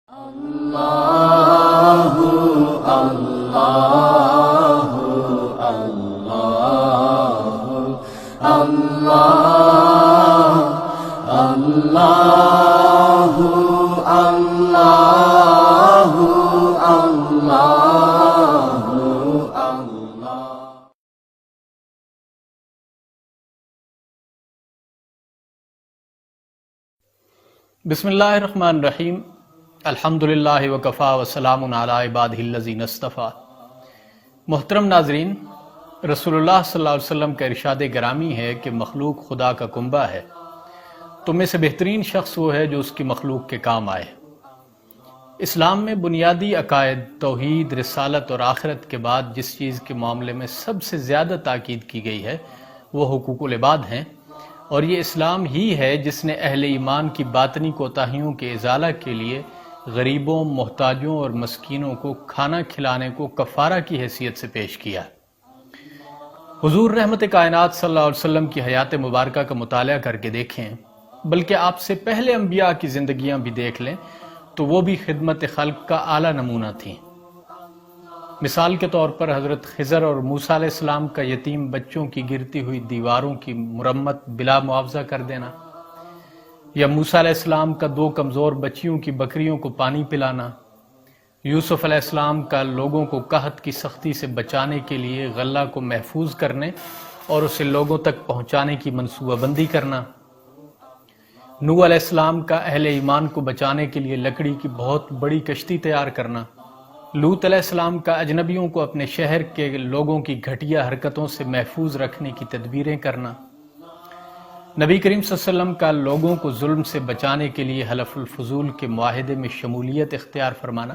اللہ اللہ اللہ اللہ اللہ اللہ اللہ بسم اللہ الرحمن الرحیم الحمدللہ وکفا وسلام علی عبادہ الذین اصطفیٰ۔ محترم ناظرین، رسول اللہ صلی اللہ علیہ وسلم کا ارشاد گرامی ہے کہ مخلوق خدا کا کنبہ ہے، تم میں سے بہترین شخص وہ ہے جو اس کی مخلوق کے کام آئے۔ اسلام میں بنیادی عقائد، توحید، رسالت اور آخرت کے بعد جس چیز کے معاملے میں سب سے زیادہ تاکید کی گئی ہے وہ حقوق العباد ہیں، اور یہ اسلام ہی ہے جس نے اہل ایمان کی باطنی کوتاہیوں کے ازالہ کے لیے غریبوں، محتاجوں اور مسکینوں کو کھانا کھلانے کو کفارہ کی حیثیت سے پیش کیا۔ حضور رحمت کائنات صلی اللہ علیہ وسلم کی حیات مبارکہ کا مطالعہ کر کے دیکھیں، بلکہ آپ سے پہلے انبیاء کی زندگیاں بھی دیکھ لیں تو وہ بھی خدمت خلق کا اعلیٰ نمونہ تھیں۔ مثال کے طور پر حضرت خضر اور موسیٰ علیہ السلام کا یتیم بچوں کی گرتی ہوئی دیواروں کی مرمت بلا معاوضہ کر دینا، یا موسیٰ علیہ السلام کا 2 کمزور بچیوں کی بکریوں کو پانی پلانا، یوسف علیہ السلام کا لوگوں کو قحط کی سختی سے بچانے کے لیے غلہ کو محفوظ کرنے اور اسے لوگوں تک پہنچانے کی منصوبہ بندی کرنا، نوح علیہ السلام کا اہل ایمان کو بچانے کے لیے لکڑی کی بہت بڑی کشتی تیار کرنا، لوط علیہ السلام کا اجنبیوں کو اپنے شہر کے لوگوں کی گھٹیا حرکتوں سے محفوظ رکھنے کی تدبیریں کرنا، نبی کریم صلی اللہ علیہ وسلم کا لوگوں کو ظلم سے بچانے کے لیے حلف الفضول کے معاہدے میں شمولیت اختیار فرمانا،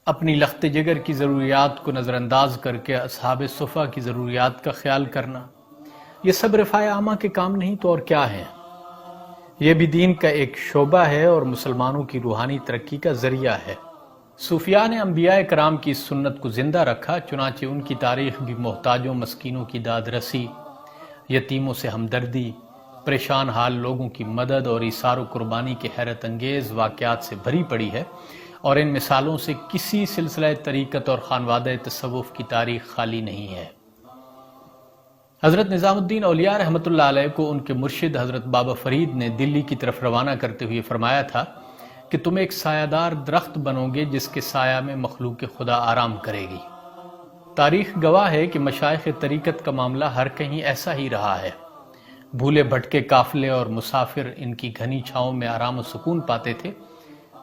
اپنی لخت جگر کی ضروریات کو نظر انداز کر کے اصحاب صفا کی ضروریات کا خیال کرنا، یہ سب رفاع عامہ کے کام نہیں تو اور کیا ہیں؟ یہ بھی دین کا ایک شعبہ ہے اور مسلمانوں کی روحانی ترقی کا ذریعہ ہے۔ صوفیاء نے انبیاء کرام کی سنت کو زندہ رکھا، چنانچہ ان کی تاریخ بھی محتاجوں، مسکینوں کی داد رسی، یتیموں سے ہمدردی، پریشان حال لوگوں کی مدد اور ایثار و قربانی کے حیرت انگیز واقعات سے بھری پڑی ہے، اور ان مثالوں سے کسی سلسلہ طریقت اور خانوادہ تصوف کی تاریخ خالی نہیں ہے۔ حضرت نظام الدین اولیاء رحمۃ اللہ علیہ کو ان کے مرشد حضرت بابا فرید نے دلی کی طرف روانہ کرتے ہوئے فرمایا تھا کہ تم ایک سایہ دار درخت بنو گے جس کے سایہ میں مخلوق خدا آرام کرے گی۔ تاریخ گواہ ہے کہ مشائخ طریقت کا معاملہ ہر کہیں ایسا ہی رہا ہے۔ بھولے بھٹکے قافلے اور مسافر ان کی گھنی چھاؤں میں آرام و سکون پاتے تھے،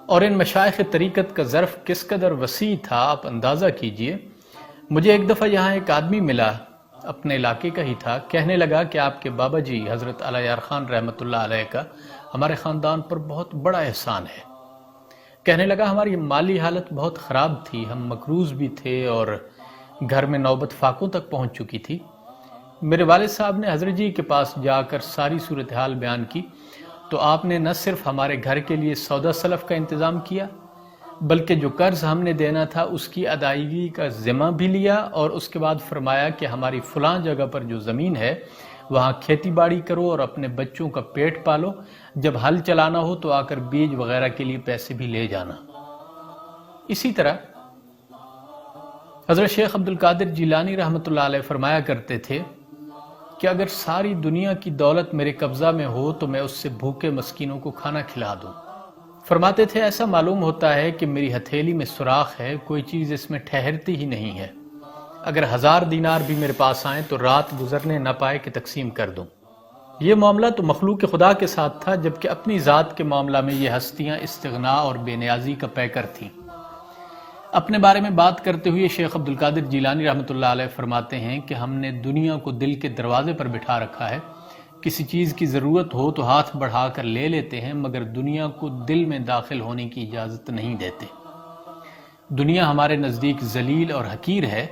اور ان مشائخ طریقت کا ظرف کس قدر وسیع تھا آپ اندازہ کیجئے۔ مجھے ایک دفعہ یہاں ایک آدمی ملا، اپنے علاقے کا ہی تھا، کہنے لگا کہ آپ کے بابا جی حضرت علی یار خان رحمۃ اللہ علیہ کا ہمارے خاندان پر بہت بڑا احسان ہے۔ کہنے لگا ہماری مالی حالت بہت خراب تھی، ہم مقروض بھی تھے اور گھر میں نوبت فاقوں تک پہنچ چکی تھی۔ میرے والد صاحب نے حضرت جی کے پاس جا کر ساری صورتحال بیان کی تو آپ نے نہ صرف ہمارے گھر کے لیے سودا سلف کا انتظام کیا، بلکہ جو قرض ہم نے دینا تھا اس کی ادائیگی کا ذمہ بھی لیا، اور اس کے بعد فرمایا کہ ہماری فلاں جگہ پر جو زمین ہے وہاں کھیتی باڑی کرو اور اپنے بچوں کا پیٹ پالو، جب ہل چلانا ہو تو آ کر بیج وغیرہ کے لیے پیسے بھی لے جانا۔ اسی طرح حضرت شیخ عبد القادر جیلانی رحمۃ اللہ علیہ فرمایا کرتے تھے کہ اگر ساری دنیا کی دولت میرے قبضہ میں ہو تو میں اس سے بھوکے مسکینوں کو کھانا کھلا دوں۔ فرماتے تھے ایسا معلوم ہوتا ہے کہ میری ہتھیلی میں سوراخ ہے، کوئی چیز اس میں ٹھہرتی ہی نہیں ہے، اگر 1000 دینار بھی میرے پاس آئیں تو رات گزرنے نہ پائے کہ تقسیم کر دوں۔ یہ معاملہ تو مخلوق خدا کے ساتھ تھا، جبکہ اپنی ذات کے معاملہ میں یہ ہستیاں استغنا اور بے نیازی کا پیکر تھیں۔ اپنے بارے میں بات کرتے ہوئے شیخ عبد القادر جیلانی رحمۃ اللہ علیہ فرماتے ہیں کہ ہم نے دنیا کو دل کے دروازے پر بٹھا رکھا ہے، کسی چیز کی ضرورت ہو تو ہاتھ بڑھا کر لے لیتے ہیں، مگر دنیا کو دل میں داخل ہونے کی اجازت نہیں دیتے۔ دنیا ہمارے نزدیک ذلیل اور حقیر ہے،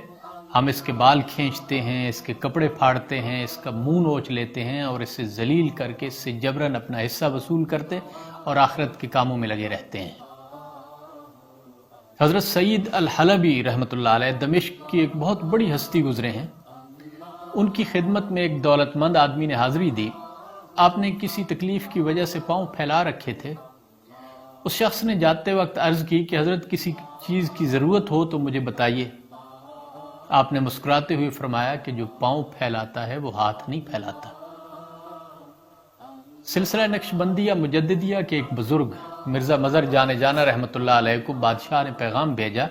ہم اس کے بال کھینچتے ہیں، اس کے کپڑے پھاڑتے ہیں، اس کا منہ نوچ لیتے ہیں اور اسے ذلیل کر کے اس سے جبراً اپنا حصہ وصول کرتے اور آخرت کے کاموں میں لگے رہتے ہیں۔ حضرت سید الحلبی رحمۃ اللہ علیہ دمشق کی ایک بہت بڑی ہستی گزرے ہیں، ان کی خدمت میں ایک دولت مند آدمی نے حاضری دی۔ آپ نے کسی تکلیف کی وجہ سے پاؤں پھیلا رکھے تھے، اس شخص نے جاتے وقت عرض کی کہ حضرت کسی چیز کی ضرورت ہو تو مجھے بتائیے۔ آپ نے مسکراتے ہوئے فرمایا کہ جو پاؤں پھیلاتا ہے وہ ہاتھ نہیں پھیلاتا۔ سلسلہ نقشبندیہ مجددیہ کے ایک بزرگ مرزا مظہر جان جانا رحمۃ اللہ علیہ کو بادشاہ نے پیغام بھیجا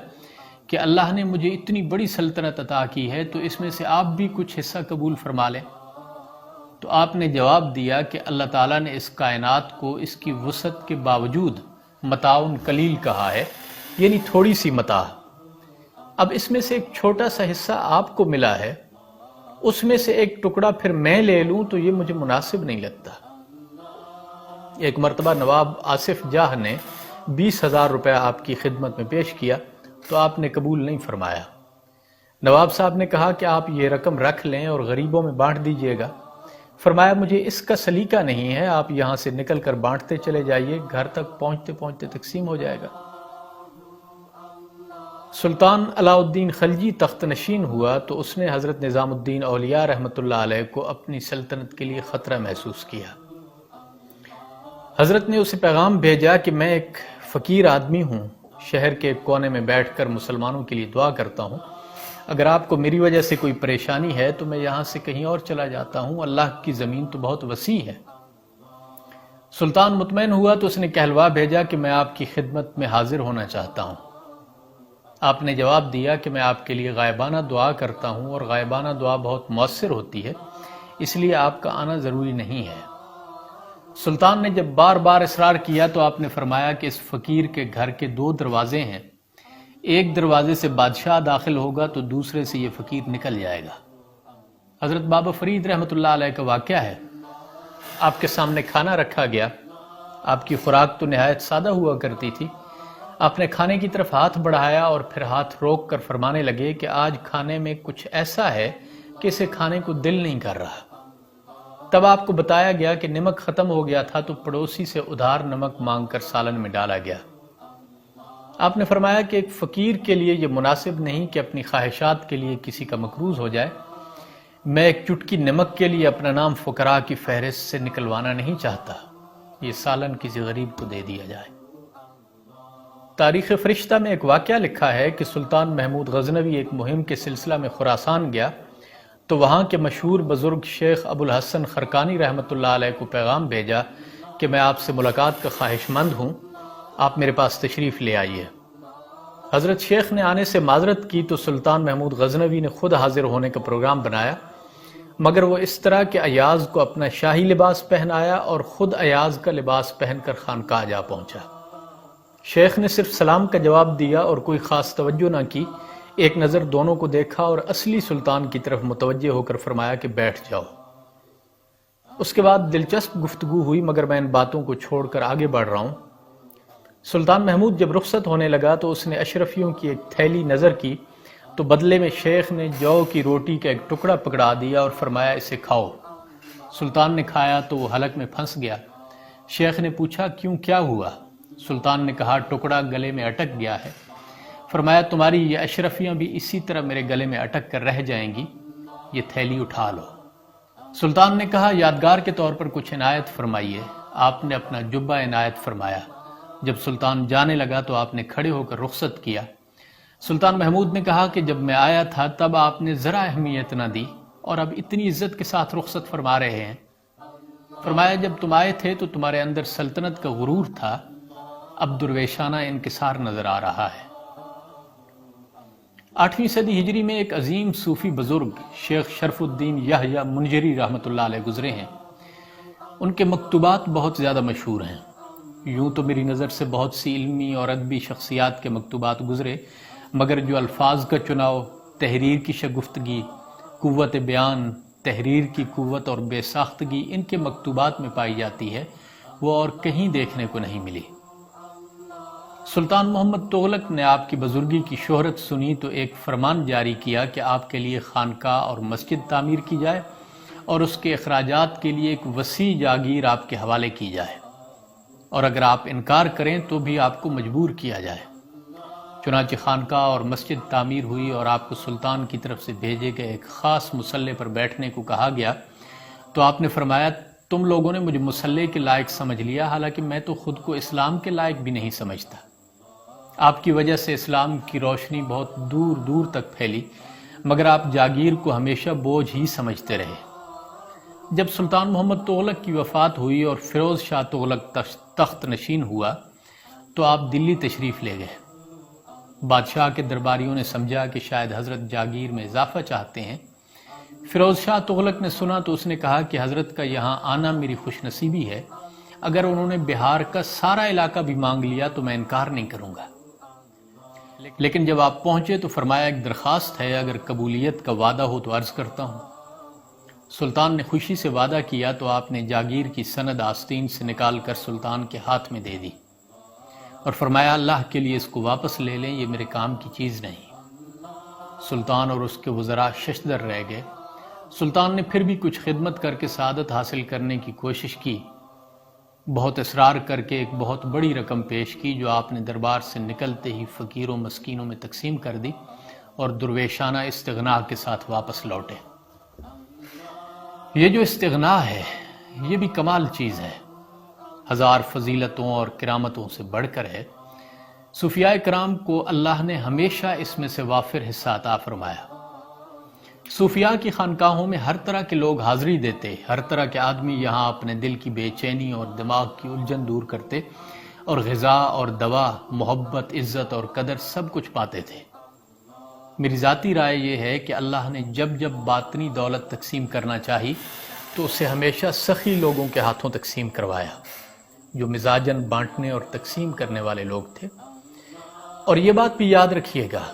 کہ اللہ نے مجھے اتنی بڑی سلطنت عطا کی ہے تو اس میں سے آپ بھی کچھ حصہ قبول فرما لیں۔ تو آپ نے جواب دیا کہ اللہ تعالیٰ نے اس کائنات کو اس کی وسعت کے باوجود متاعن قلیل کہا ہے، یعنی تھوڑی سی متاع۔ اب اس میں سے ایک چھوٹا سا حصہ آپ کو ملا ہے، اس میں سے ایک ٹکڑا پھر میں لے لوں تو یہ مجھے مناسب نہیں لگتا۔ ایک مرتبہ نواب آصف جاہ نے 20,000 روپے آپ کی خدمت میں پیش کیا تو آپ نے قبول نہیں فرمایا۔ نواب صاحب نے کہا کہ آپ یہ رقم رکھ لیں اور غریبوں میں بانٹ دیجئے گا۔ فرمایا مجھے اس کا سلیقہ نہیں ہے، آپ یہاں سے نکل کر بانٹتے چلے جائیے، گھر تک پہنچتے پہنچتے تقسیم ہو جائے گا۔ سلطان علاء الدین خلجی تخت نشین ہوا تو اس نے حضرت نظام الدین اولیاء رحمۃ اللہ علیہ کو اپنی سلطنت کے لیے خطرہ محسوس کیا۔ حضرت نے اسے پیغام بھیجا کہ میں ایک فقیر آدمی ہوں، شہر کے ایک کونے میں بیٹھ کر مسلمانوں کے لیے دعا کرتا ہوں، اگر آپ کو میری وجہ سے کوئی پریشانی ہے تو میں یہاں سے کہیں اور چلا جاتا ہوں، اللہ کی زمین تو بہت وسیع ہے۔ سلطان مطمئن ہوا تو اس نے کہلوا بھیجا کہ میں آپ کی خدمت میں حاضر ہونا چاہتا ہوں۔ آپ نے جواب دیا کہ میں آپ کے لیے غائبانہ دعا کرتا ہوں اور غائبانہ دعا بہت مؤثر ہوتی ہے، اس لیے آپ کا آنا ضروری نہیں ہے۔ سلطان نے جب بار بار اصرار کیا تو آپ نے فرمایا کہ اس فقیر کے گھر کے 2 دروازے ہیں، ایک دروازے سے بادشاہ داخل ہوگا تو دوسرے سے یہ فقیر نکل جائے گا۔ حضرت بابا فرید رحمۃ اللہ علیہ کا واقعہ ہے، آپ کے سامنے کھانا رکھا گیا، آپ کی خوراک تو نہایت سادہ ہوا کرتی تھی، آپ نے کھانے کی طرف ہاتھ بڑھایا اور پھر ہاتھ روک کر فرمانے لگے کہ آج کھانے میں کچھ ایسا ہے کہ اسے کھانے کو دل نہیں کر رہا۔ تب آپ کو بتایا گیا کہ نمک ختم ہو گیا تھا تو پڑوسی سے ادھار نمک مانگ کر سالن میں ڈالا گیا۔ آپ نے فرمایا کہ ایک فقیر کے لیے یہ مناسب نہیں کہ اپنی خواہشات کے لیے کسی کا مقروض ہو جائے۔ میں ایک چٹکی نمک کے لیے اپنا نام فقراء کی فہرست سے نکلوانا نہیں چاہتا، یہ سالن کسی غریب کو دے دیا جائے۔ تاریخ فرشتہ میں ایک واقعہ لکھا ہے کہ سلطان محمود غزنوی ایک مہم کے سلسلہ میں خراسان گیا تو وہاں کے مشہور بزرگ شیخ ابو الحسن خرقانی رحمۃ اللہ علیہ کو پیغام بھیجا کہ میں آپ سے ملاقات کا خواہش مند ہوں، آپ میرے پاس تشریف لے آئیے۔ حضرت شیخ نے آنے سے معذرت کی تو سلطان محمود غزنوی نے خود حاضر ہونے کا پروگرام بنایا، مگر وہ اس طرح کہ ایاز کو اپنا شاہی لباس پہنایا اور خود ایاز کا لباس پہن کر خانقاہ جا پہنچا۔ شیخ نے صرف سلام کا جواب دیا اور کوئی خاص توجہ نہ کی، ایک نظر دونوں کو دیکھا اور اصلی سلطان کی طرف متوجہ ہو کر فرمایا کہ بیٹھ جاؤ۔ اس کے بعد دلچسپ گفتگو ہوئی، مگر میں ان باتوں کو چھوڑ کر آگے بڑھ رہا ہوں۔ سلطان محمود جب رخصت ہونے لگا تو اس نے اشرفیوں کی ایک تھیلی نظر کی تو بدلے میں شیخ نے جو کی روٹی کا ایک ٹکڑا پکڑا دیا اور فرمایا اسے کھاؤ۔ سلطان نے کھایا تو وہ حلق میں پھنس گیا۔ شیخ نے پوچھا کیوں، کیا ہوا؟ سلطان نے کہا ٹکڑا گلے میں اٹک گیا ہے۔ فرمایا تمہاری یہ اشرفیاں بھی اسی طرح میرے گلے میں اٹک کر رہ جائیں گی، یہ تھیلی اٹھا لو۔ سلطان نے کہا یادگار کے طور پر کچھ عنایت فرمائیے۔ آپ نے اپنا جبہ عنایت فرمایا۔ جب سلطان جانے لگا تو آپ نے کھڑے ہو کر رخصت کیا۔ سلطان محمود نے کہا کہ جب میں آیا تھا تب آپ نے ذرا اہمیت نہ دی اور اب اتنی عزت کے ساتھ رخصت فرما رہے ہیں۔ فرمایا جب تم آئے تھے تو تمہارے اندر سلطنت کا غرور تھا، اب درویشانہ انکسار نظر آ رہا ہے۔ 8ویں صدی ہجری میں ایک عظیم صوفی بزرگ شیخ شرف الدین یحییٰ منجری رحمۃ اللہ علیہ گزرے ہیں۔ ان کے مکتوبات بہت زیادہ مشہور ہیں، یوں تو میری نظر سے بہت سی علمی اور ادبی شخصیات کے مکتوبات گزرے، مگر جو الفاظ کا چناؤ، تحریر کی شگفتگی، قوت بیان، تحریر کی قوت اور بے ساختگی ان کے مکتوبات میں پائی جاتی ہے، وہ اور کہیں دیکھنے کو نہیں ملی۔ سلطان محمد تغلق نے آپ کی بزرگی کی شہرت سنی تو ایک فرمان جاری کیا کہ آپ کے لیے خانقاہ اور مسجد تعمیر کی جائے اور اس کے اخراجات کے لیے ایک وسیع جاگیر آپ کے حوالے کی جائے، اور اگر آپ انکار کریں تو بھی آپ کو مجبور کیا جائے۔ چنانچہ خانقاہ اور مسجد تعمیر ہوئی اور آپ کو سلطان کی طرف سے بھیجے گئے ایک خاص مصلے پر بیٹھنے کو کہا گیا تو آپ نے فرمایا تم لوگوں نے مجھے مصلی کے لائق سمجھ لیا، حالانکہ میں تو خود کو اسلام کے لائق بھی نہیں سمجھتا۔ آپ کی وجہ سے اسلام کی روشنی بہت دور دور تک پھیلی، مگر آپ جاگیر کو ہمیشہ بوجھ ہی سمجھتے رہے۔ جب سلطان محمد تغلق کی وفات ہوئی اور فیروز شاہ تغلق تخت نشین ہوا تو آپ دلی تشریف لے گئے۔ بادشاہ کے درباریوں نے سمجھا کہ شاید حضرت جاگیر میں اضافہ چاہتے ہیں۔ فیروز شاہ تغلق نے سنا تو اس نے کہا کہ حضرت کا یہاں آنا میری خوش نصیبی ہے، اگر انہوں نے بہار کا سارا علاقہ بھی مانگ لیا تو میں انکار نہیں کروں گا، لیکن جب آپ پہنچے تو فرمایا ایک درخواست ہے، اگر قبولیت کا وعدہ ہو تو عرض کرتا ہوں۔ سلطان نے خوشی سے وعدہ کیا تو آپ نے جاگیر کی سند آستین سے نکال کر سلطان کے ہاتھ میں دے دی اور فرمایا اللہ کے لیے اس کو واپس لے لیں، یہ میرے کام کی چیز نہیں۔ سلطان اور اس کے وزراء ششدر رہ گئے۔ سلطان نے پھر بھی کچھ خدمت کر کے سعادت حاصل کرنے کی کوشش کی، بہت اصرار کر کے ایک بہت بڑی رقم پیش کی جو آپ نے دربار سے نکلتے ہی فقیروں مسکینوں میں تقسیم کر دی اور درویشانہ استغنا کے ساتھ واپس لوٹے۔ یہ جو استغنا ہے یہ بھی کمال چیز ہے، ہزار فضیلتوں اور کرامتوں سے بڑھ کر ہے۔ صوفیاء کرام کو اللہ نے ہمیشہ اس میں سے وافر حصہ عطا فرمایا۔ صوفیاء کی خانقاہوں میں ہر طرح کے لوگ حاضری دیتے، ہر طرح کے آدمی یہاں اپنے دل کی بے چینی اور دماغ کی الجھن دور کرتے اور غذا اور دوا، محبت، عزت اور قدر سب کچھ پاتے تھے۔ میری ذاتی رائے یہ ہے کہ اللہ نے جب جب باطنی دولت تقسیم کرنا چاہی تو اسے ہمیشہ سخی لوگوں کے ہاتھوں تقسیم کروایا، جو مزاجن بانٹنے اور تقسیم کرنے والے لوگ تھے۔ اور یہ بات بھی یاد رکھیے گا،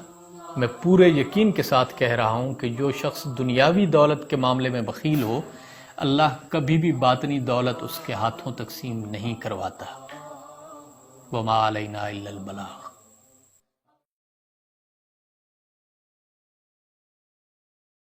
میں پورے یقین کے ساتھ کہہ رہا ہوں کہ جو شخص دنیاوی دولت کے معاملے میں بخیل ہو، اللہ کبھی بھی باطنی دولت اس کے ہاتھوں تقسیم نہیں کرواتا۔ وما علینا الا البلاغ۔